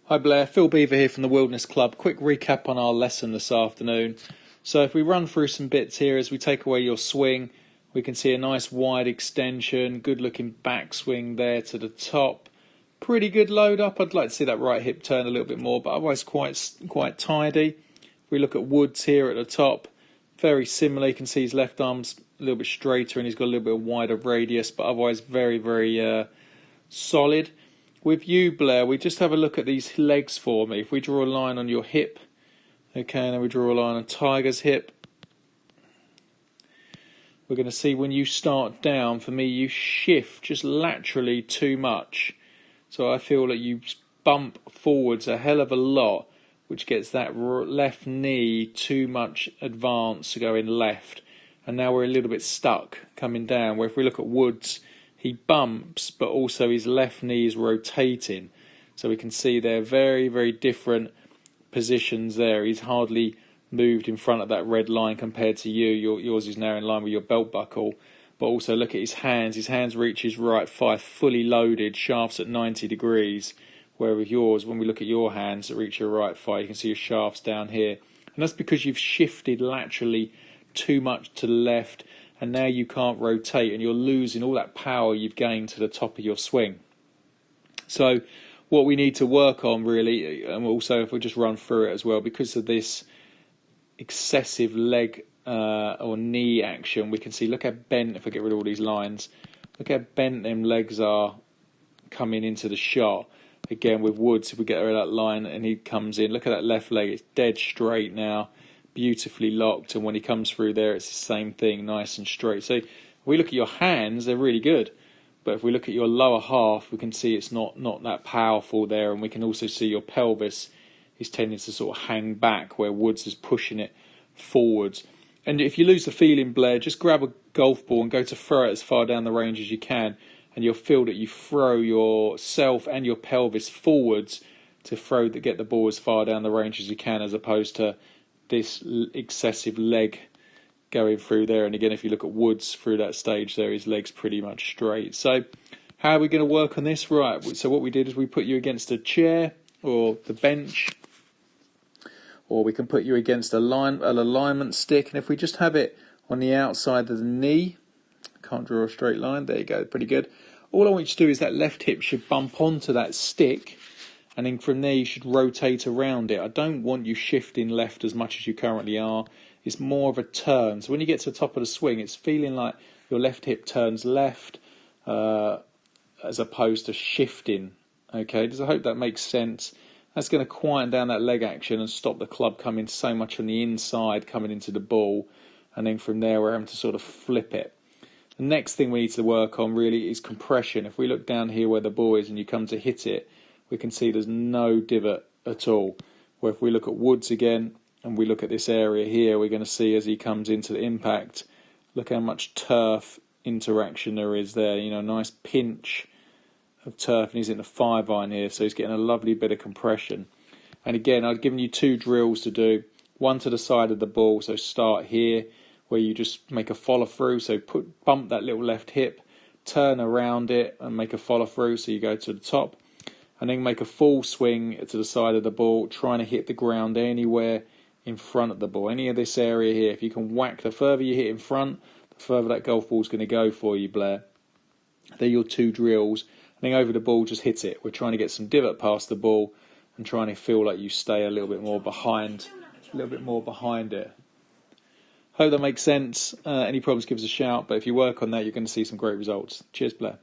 Hi Blair, Phil Beever here from the Wilderness Club. Quick recap on our lesson this afternoon. So if we run through some bits here, as we take away your swing, we can see a nice wide extension, good looking backswing there to the top. Pretty good load up. I'd like to see that right hip turn a little bit more, but otherwise quite tidy. If we look at Woods here at the top, very similar. You can see his left arm's a little bit straighter and he's got a little bit wider radius, but otherwise very solid. With you, Blair, we just have a look at these legs for me. If we draw a line on your hip, okay, and then we draw a line on Tiger's hip, we're going to see when you start down, for me, you shift just laterally too much. So I feel that you bump forwards a hell of a lot, which gets that left knee too much advance to go in left. And now we're a little bit stuck coming down, where if we look at Woods, he bumps, but also his left knee is rotating. So we can see they're very different positions there. He's hardly moved in front of that red line compared to you. Yours is now in line with your belt buckle. But also look at his hands. His hands reach his right thigh fully loaded, shafts at 90 degrees. Where with yours, when we look at your hands that reach your right thigh, you can see your shafts down here. And that's because you've shifted laterally too much to the left, and now you can't rotate and you're losing all that power you've gained to the top of your swing. So what we need to work on really, and also if we just run through it as well, because of this excessive leg or knee action, we can see, look how bent, if I get rid of all these lines, look how bent them legs are coming into the shot. Again with Woods, if we get rid of that line and he comes in, look at that left leg, it's dead straight now, beautifully locked, and when he comes through there it's the same thing, nice and straight. So if we look at your hands, they're really good, but if we look at your lower half, we can see it's not that powerful there, and we can also see your pelvis is tending to sort of hang back where Woods is pushing it forwards. And if you lose the feeling, Blair, just grab a golf ball and go to throw it as far down the range as you can, and you'll feel that you throw yourself and your pelvis forwards to get the ball as far down the range as you can, as opposed to this excessive leg going through there. And again, if you look at Woods through that stage there, his leg's pretty much straight. So how are we going to work on this? Right, so what we did is we put you against a chair or the bench, or we can put you against an alignment stick, and if we just have it on the outside of the knee, can't draw a straight line, there you go, pretty good. All I want you to do is that left hip should bump onto that stick, and then from there you should rotate around it. I don't want you shifting left as much as you currently are. It's more of a turn. So when you get to the top of the swing, it's feeling like your left hip turns left as opposed to shifting. Okay, I hope that makes sense. That's going to quieten down that leg action and stop the club coming so much on the inside, coming into the ball. And then from there we're having to sort of flip it. The next thing we need to work on really is compression. If we look down here where the ball is and you come to hit it, we can see there's no divot at all. Where if we look at Woods again and we look at this area here, we're going to see as he comes into the impact, look how much turf interaction there is there. You know, nice pinch of turf, and he's in the 5-iron here, so he's getting a lovely bit of compression. And again, I've given you 2 drills to do. One to the side of the ball, so start here, where you just make a follow through, so bump that little left hip, turn around it and make a follow through, so you go to the top, and then make a full swing to the side of the ball, trying to hit the ground anywhere in front of the ball. Any of this area here, if you can whack, the further you hit in front, the further that golf ball's going to go for you, Blair. They're your 2 drills. And then over the ball, just hit it. We're trying to get some divot past the ball and trying to feel like you stay a little bit more behind it. Hope that makes sense. Any problems, give us a shout. But if you work on that, you're going to see some great results. Cheers, Blair.